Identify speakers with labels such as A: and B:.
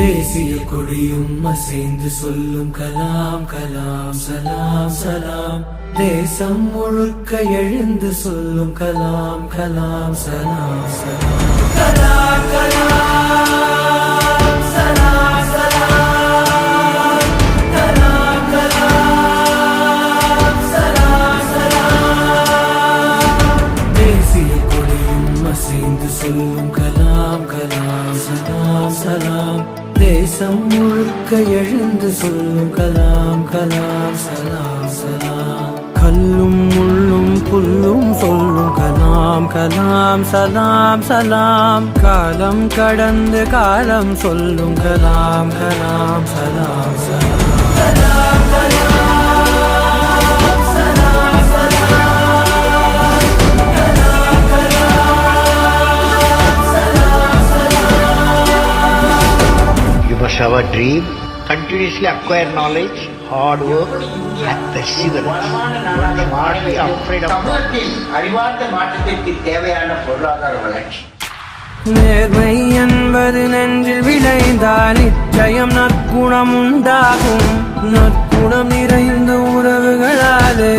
A: தேசிய கொடியும் அசைந்து சொல்லும் கலாம் கலாம் சலாம் சலாம். தேசம் முழுக்க எழுந்து சொல்லும் கலாம் கலாம் சலாம் சலாம். கலாம் கலாம் சலாம் சலாம். கலாம் கலாம் சலாம் சலாம். தேசிய கொடியும் அசைந்து சொல்லும் கலாம் கலாம் சலாம் சலாம். தேசம் முழுக்க எழுந்து சொல்லும் கலாம் கலாம் சலாம் சலாம். கல்லும் முள்ளும் புல்லும் சொல்லும் கலாம் கலாம் சலாம் சலாம். காலம் கடந்து காலம் சொல்லும் கலாம் கலாம் சலாம் சலாம். கலாம் கலாம் சலாம் சலாம். கலாம் கலாம் சலாம் சலாம்.
B: You must have a dream, continuously acquire knowledge, hard work and perseverance. Not be afraid of
C: அறிவார்ந்த மாற்றத்திற்கு தேவையான பொருளாதார வளர்ச்சி.
A: நேர்மை என்பது நெஞ்சில் விளைந்தால் நிச்சயம் நற்குணம் உண்டாகும். நற்குணம் நிறைந்த உறவுகளாலே